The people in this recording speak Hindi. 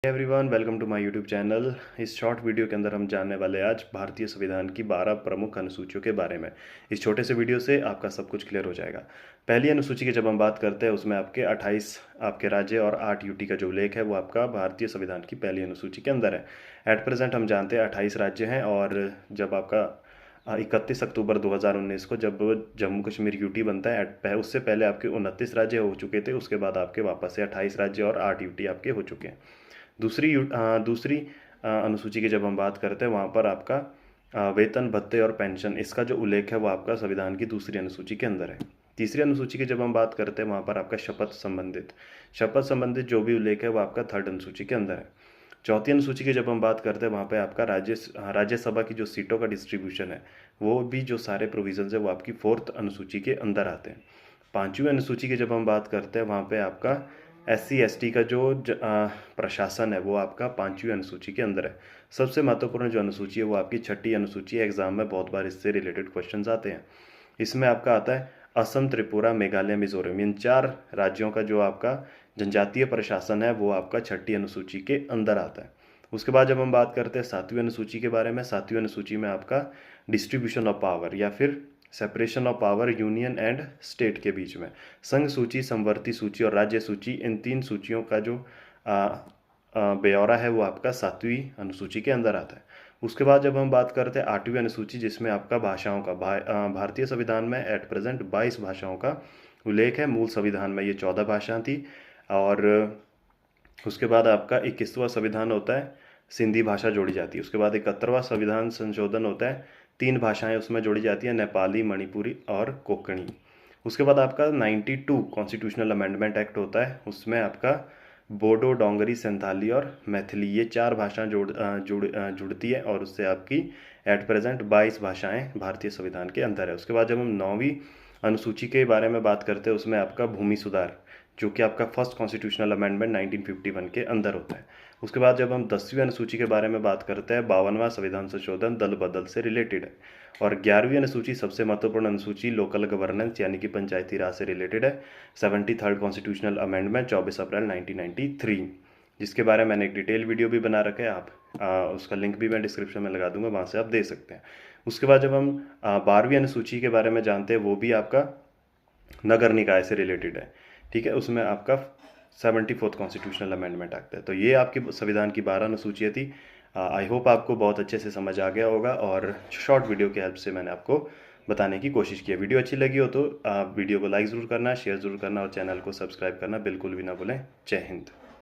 Everyone, welcome to my YouTube channel. इस शॉर्ट वीडियो के अंदर हम जानने वाले आज भारतीय संविधान की 12 प्रमुख अनुसूचियों के बारे में। इस छोटे से वीडियो से आपका सब कुछ क्लियर हो जाएगा। पहली अनुसूची की जब हम बात करते हैं उसमें आपके 28 आपके राज्य और 8 यूटी का जो उल्लेख है वो आपका भारतीय संविधान की पहली अनुसूची के अंदर है। एट प्रेजेंट हम जानते हैं 28 राज्य हैं, और जब आपका 31 अक्टूबर 2019 को जब जम्मू कश्मीर यूटी बनता है, उससे पहले आपके 29 राज्य हो चुके थे। उसके बाद आपके वापस से 28 राज्य और 8 यूटी आपके हो चुके हैं। दूसरी अनुसूची की जब हम बात करते हैं वहाँ पर आपका वेतन भत्ते और पेंशन, इसका जो उल्लेख है वो आपका संविधान की दूसरी अनुसूची के अंदर है। तीसरी अनुसूची की जब हम बात करते हैं वहाँ पर आपका शपथ संबंधित जो भी उल्लेख है वो आपका थर्ड अनुसूची के अंदर है। चौथी अनुसूची की जब हम बात करते हैं वहाँ पे आपका राज्यसभा की जो सीटों का डिस्ट्रीब्यूशन है वो भी जो सारे प्रोविजंस है वो आपकी फोर्थ अनुसूची के अंदर आते हैं। पांचवी अनुसूची की जब हम बात करते हैं वहाँ पे आपका SC ST का जो प्रशासन है वो आपका पांचवी अनुसूची के अंदर है। सबसे महत्वपूर्ण जो अनुसूची है वो आपकी छठी अनुसूची है। एग्जाम में बहुत बार इससे रिलेटेड क्वेश्चंस आते हैं। इसमें आपका आता है असम, त्रिपुरा, मेघालय, मिजोरम, इन 4 राज्यों का जो आपका जनजातीय प्रशासन है वो आपका छठी अनुसूची के अंदर आता है। उसके बाद जब हम बात करते हैं सातवीं अनुसूची के बारे में, सातवीं अनुसूची में आपका डिस्ट्रीब्यूशन ऑफ पावर या फिर separation of power union and state के बीच में संघ सूची, समवर्ती सूची और राज्य सूची, इन 3 सूचियों का जो ब्यौरा है वो आपका सातवीं अनुसूची के अंदर आता है। उसके बाद जब हम बात करते हैं आठवीं अनुसूची जिसमें आपका भाषाओं का भारतीय संविधान में एट प्रेजेंट 22 भाषाओं का उल्लेख है। मूल संविधान में ये 14 भाषा थी। और उसके बाद आपका 21वां संविधान होता है, सिंधी भाषा जोड़ी जाती है। उसके बाद 71वां संविधान संशोधन होता है, 3 भाषाएं उसमें जोड़ी जाती है, नेपाली, मणिपुरी और कोंकणी। उसके बाद आपका 92 कॉन्स्टिट्यूशनल अमेंडमेंट एक्ट होता है, उसमें आपका बोडो, डोंगरी, संथाली और मैथिली ये 4 भाषाएं जुड़ती है, और उससे आपकी एट प्रेजेंट 22 भाषाएं भारतीय संविधान के अंदर है। उसके बाद जब हम 9वीं अनुसूची के बारे में बात करते हैं उसमें आपका भूमि सुधार जो कि आपका फर्स्ट कॉन्स्टिट्यूशनल अमेंडमेंट 1951 के अंदर होता है। उसके बाद जब हम 10वीं अनुसूची के बारे में बात करते हैं 52वां संविधान संशोधन दल बदल से रिलेटेड है। और 11वीं अनुसूची सबसे महत्वपूर्ण अनुसूची लोकल गवर्नेंस यानी कि पंचायती राज से रिलेटेड है। 73rd कॉन्स्टिट्यूशनल अमेंडमेंट 24 अप्रैल 1993, जिसके बारे में मैंने एक डिटेल वीडियो भी बना रखा है। आप उसका लिंक भी मैं डिस्क्रिप्शन में लगा दूंगा, वहाँ से आप दे सकते हैं। उसके बाद जब हम 12वीं अनुसूची के बारे में जानते हैं वो भी आपका नगर निकाय से रिलेटेड है। ठीक है, उसमें आपका 74th कॉन्स्टिट्यूशनल अमेंडमेंट एक्ट है। तो ये आपकी संविधान की 12 अनुसूचियाँ थी। आई होप आपको बहुत अच्छे से समझ आ गया होगा, और शॉर्ट वीडियो की हेल्प से मैंने आपको बताने की कोशिश की है। वीडियो अच्छी लगी हो तो वीडियो को लाइक ज़रूर करना, शेयर ज़रूर करना और चैनल को सब्सक्राइब करना बिल्कुल भी ना भूलें। जय हिंद।